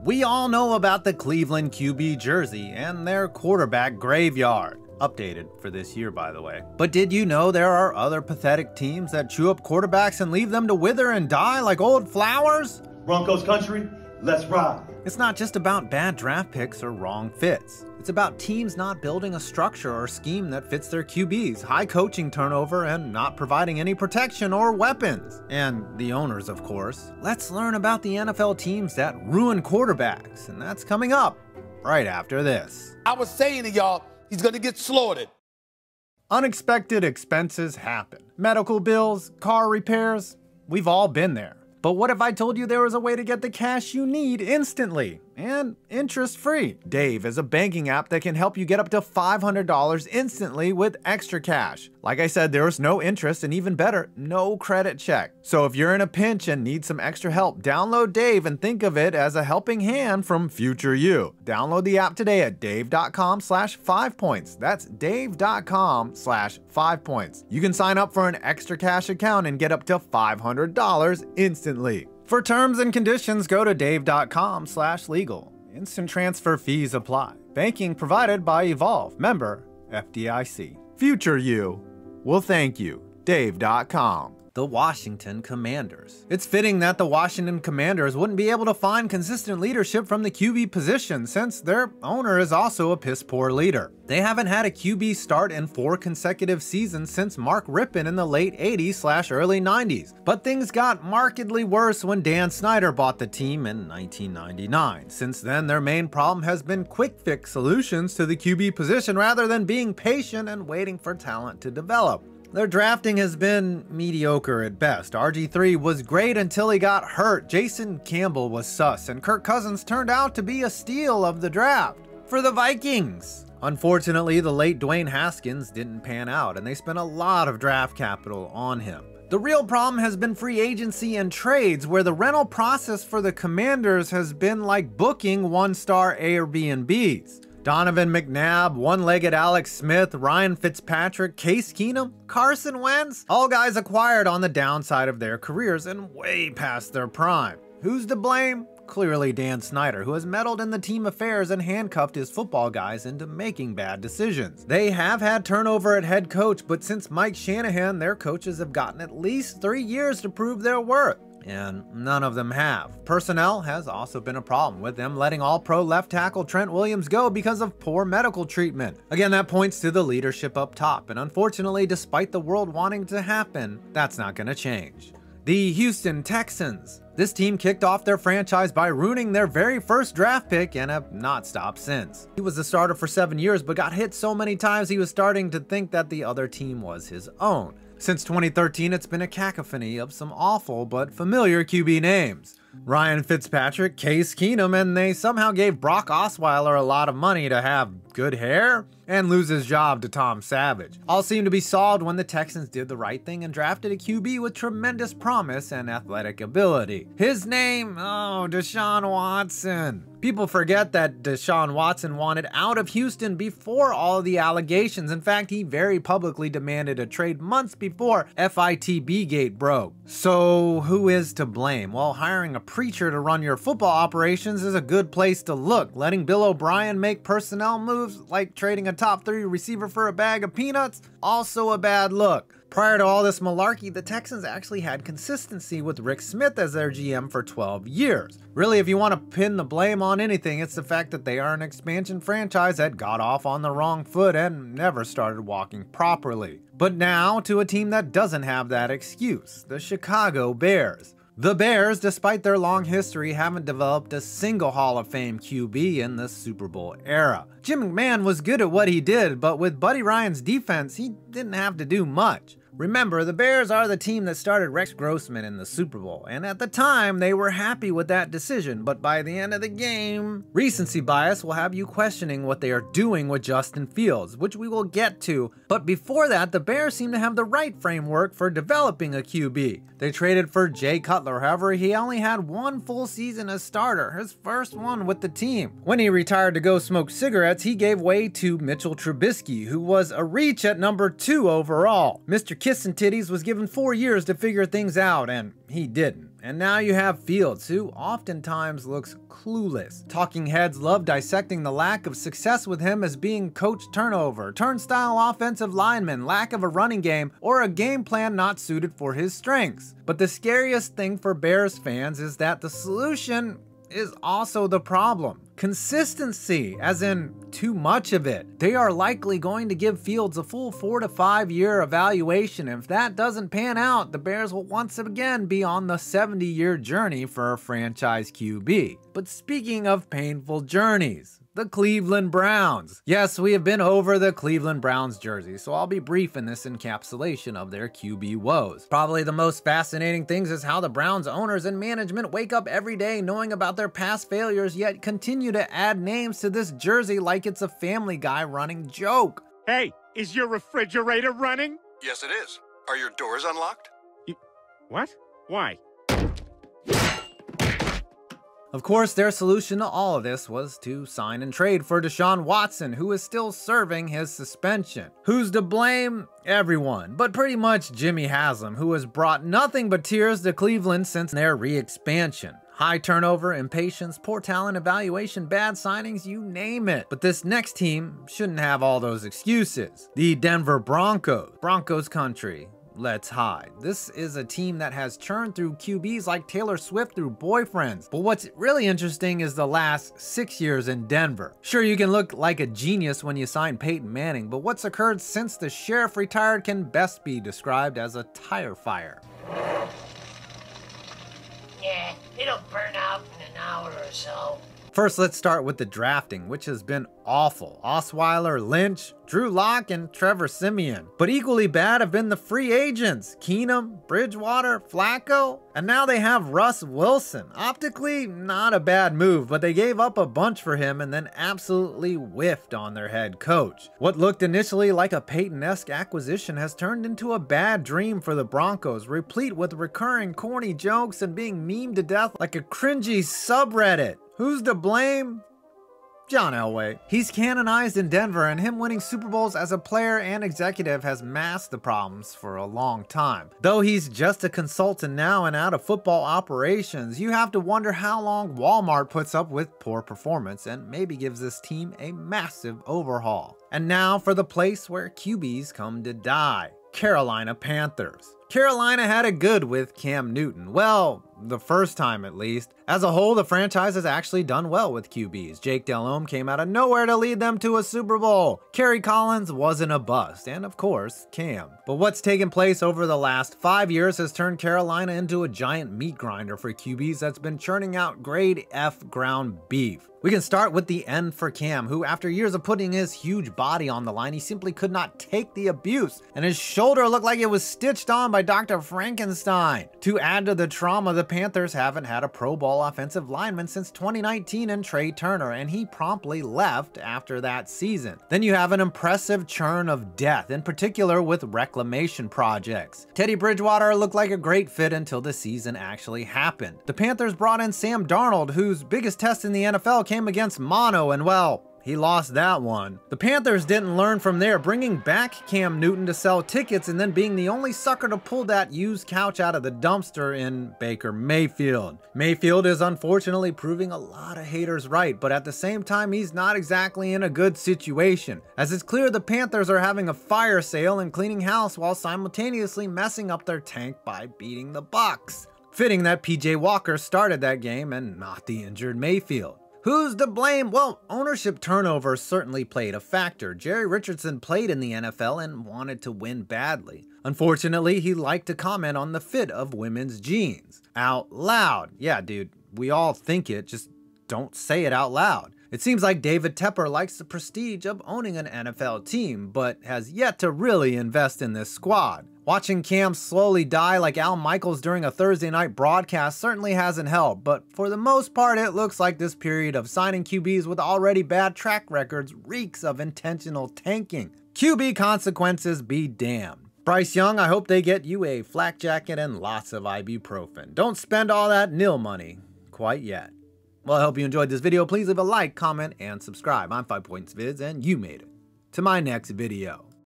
We all know about the Cleveland QB jersey and their quarterback graveyard. Updated for this year, by the way. But did you know there are other pathetic teams that chew up quarterbacks and leave them to wither and die like old flowers? Broncos country, let's ride. It's not just about bad draft picks or wrong fits. It's about teams not building a structure or scheme that fits their QBs, high coaching turnover, and not providing any protection or weapons. And the owners, of course. Let's learn about the NFL teams that ruin quarterbacks, and that's coming up right after this. I was saying to y'all, he's gonna get slaughtered. Unexpected expenses happen. Medical bills, car repairs, we've all been there. But what if I told you there was a way to get the cash you need instantly and interest-free? Dave is a banking app that can help you get up to $500 instantly with extra cash. Like I said, there is no interest and even better, no credit check. So if you're in a pinch and need some extra help, download Dave and think of it as a helping hand from future you. Download the app today at dave.com/5points. That's dave.com/5points. You can sign up for an extra cash account and get up to $500 instantly. For terms and conditions, go to dave.com/legal. Instant transfer fees apply. Banking provided by Evolve. Member FDIC. Future you will thank you. Dave.com. The Washington Commanders. It's fitting that the Washington Commanders wouldn't be able to find consistent leadership from the QB position since their owner is also a piss-poor leader. They haven't had a QB start in 4 consecutive seasons since Mark Rippon in the late 80s/early 90s. But things got markedly worse when Dan Snyder bought the team in 1999. Since then, their main problem has been quick-fix solutions to the QB position rather than being patient and waiting for talent to develop. Their drafting has been mediocre at best. RG3 was great until he got hurt. Jason Campbell was sus, and Kirk Cousins turned out to be a steal of the draft for the Vikings. Unfortunately, the late Dwayne Haskins didn't pan out, and they spent a lot of draft capital on him. The real problem has been free agency and trades, where the rental process for the Commanders has been like booking one-star Airbnbs. Donovan McNabb, one-legged Alex Smith, Ryan Fitzpatrick, Case Keenum, Carson Wentz, all guys acquired on the downside of their careers and way past their prime. Who's to blame? Clearly Dan Snyder, who has meddled in the team affairs and handcuffed his football guys into making bad decisions. They have had turnover at head coach, but since Mike Shanahan, their coaches have gotten at least 3 years to prove their worth. And none of them have. Personnel has also been a problem, with them letting all-pro left tackle Trent Williams go because of poor medical treatment. Again, that points to the leadership up top, and unfortunately, despite the world wanting to happen, that's not going to change. The Houston Texans. This team kicked off their franchise by ruining their very first draft pick and have not stopped since. He was the starter for 7 years, but got hit so many times he was starting to think that the other team was his own. Since 2013, it's been a cacophony of some awful but familiar QB names. Ryan Fitzpatrick, Case Keenum, and they somehow gave Brock Osweiler a lot of money to have good hair and lose his job to Tom Savage. All seemed to be solved when the Texans did the right thing and drafted a QB with tremendous promise and athletic ability. His name, Deshaun Watson. People forget that Deshaun Watson wanted out of Houston before all of the allegations. In fact, he very publicly demanded a trade months before FITB-gate broke. So who is to blame? Well, hiring a preacher to run your football operations is a good place to look. Letting Bill O'Brien make personnel moves, like trading a top 3 receiver for a bag of peanuts, also a bad look. Prior to all this malarkey, the Texans actually had consistency with Rick Smith as their GM for 12 years. Really, if you want to pin the blame on anything, it's the fact that they are an expansion franchise that got off on the wrong foot and never started walking properly. But now to a team that doesn't have that excuse, the Chicago Bears. The Bears, despite their long history, haven't developed a single Hall of Fame QB in the Super Bowl era. Jim McMahon was good at what he did, but with Buddy Ryan's defense, he didn't have to do much. Remember, the Bears are the team that started Rex Grossman in the Super Bowl, and at the time, they were happy with that decision, but by the end of the game, recency bias will have you questioning what they are doing with Justin Fields, which we will get to, but before that, the Bears seem to have the right framework for developing a QB. They traded for Jay Cutler, however, he only had 1 full season as starter, his first one with the team. When he retired to go smoke cigarettes, he gave way to Mitchell Trubisky, who was a reach at number 2 overall. Mr. Kissin' Titties was given 4 years to figure things out, and he didn't. And now you have Fields, who oftentimes looks clueless. Talking heads love dissecting the lack of success with him as being coach turnover, turnstile offensive lineman, lack of a running game, or a game plan not suited for his strengths. But the scariest thing for Bears fans is that the solution is also the problem. Consistency, as in too much of it. They are likely going to give Fields a full 4 to 5 year evaluation. If that doesn't pan out, the Bears will once again be on the 70-year journey for a franchise QB. But speaking of painful journeys, the Cleveland Browns. Yes, we have been over the Cleveland Browns jersey, so I'll be brief in this encapsulation of their QB woes. Probably the most fascinating things is how the Browns owners and management wake up every day knowing about their past failures, yet continue to add names to this jersey like it's a Family Guy running joke. Hey, is your refrigerator running? Yes, it is. Are your doors unlocked? What? Why? Of course, their solution to all of this was to sign and trade for Deshaun Watson, who is still serving his suspension. Who's to blame? Everyone, but pretty much Jimmy Haslam, who has brought nothing but tears to Cleveland since their re-expansion. High turnover, impatience, poor talent evaluation, bad signings, you name it. But this next team shouldn't have all those excuses. The Denver Broncos. Broncos country. Let's hide. This is a team that has churned through QBs like Taylor Swift through boyfriends. But what's really interesting is the last 6 years in Denver. Sure, you can look like a genius when you sign Peyton Manning, but what's occurred since the sheriff retired can best be described as a tire fire. Yeah, it'll burn out in an hour or so. First, let's start with the drafting, which has been awful. Osweiler, Lynch, Drew Lock, and Trevor Siemian. But equally bad have been the free agents, Keenum, Bridgewater, Flacco, and now they have Russ Wilson. Optically, not a bad move, but they gave up a bunch for him and then absolutely whiffed on their head coach. What looked initially like a Peyton-esque acquisition has turned into a bad dream for the Broncos, replete with recurring corny jokes and being memed to death like a cringy subreddit. Who's to blame? John Elway. He's canonized in Denver, and him winning Super Bowls as a player and executive has masked the problems for a long time. Though he's just a consultant now and out of football operations, you have to wonder how long Walmart puts up with poor performance and maybe gives this team a massive overhaul. And now for the place where QBs come to die. Carolina Panthers. Carolina had it good with Cam Newton. Well, the first time at least. As a whole, the franchise has actually done well with QBs. Jake Delhomme came out of nowhere to lead them to a Super Bowl. Kerry Collins wasn't a bust, and of course, Cam. But what's taken place over the last 5 years has turned Carolina into a giant meat grinder for QBs that's been churning out grade F ground beef. We can start with the end for Cam, who after years of putting his huge body on the line, he simply could not take the abuse, and his shoulder looked like it was stitched on by Dr. Frankenstein. To add to the trauma, the Panthers haven't had a Pro Bowl offensive lineman since 2019 and Trey Turner, and he promptly left after that season. Then you have an impressive churn of death, in particular with reclamation projects. Teddy Bridgewater looked like a great fit until the season actually happened. The Panthers brought in Sam Darnold, whose biggest test in the NFL came against mono, and well, he lost that one. The Panthers didn't learn from there, bringing back Cam Newton to sell tickets and then being the only sucker to pull that used couch out of the dumpster in Baker Mayfield. Mayfield is unfortunately proving a lot of haters right, but at the same time, he's not exactly in a good situation, as it's clear the Panthers are having a fire sale and cleaning house while simultaneously messing up their tank by beating the Bucs. Fitting that PJ Walker started that game and not the injured Mayfield. Who's to blame? Well, ownership turnover certainly played a factor. Jerry Richardson played in the NFL and wanted to win badly. Unfortunately, he liked to comment on the fit of women's jeans. Out loud. Yeah, dude, we all think it, just don't say it out loud. It seems like David Tepper likes the prestige of owning an NFL team, but has yet to really invest in this squad. Watching Cam slowly die like Al Michaels during a Thursday night broadcast certainly hasn't helped, but for the most part it looks like this period of signing QBs with already bad track records reeks of intentional tanking. QB consequences be damned. Bryce Young, I hope they get you a flak jacket and lots of ibuprofen. Don't spend all that nil money quite yet. Well, I hope you enjoyed this video. Please leave a like, comment, and subscribe. I'm 5 Points Vids, and you made it to my next video.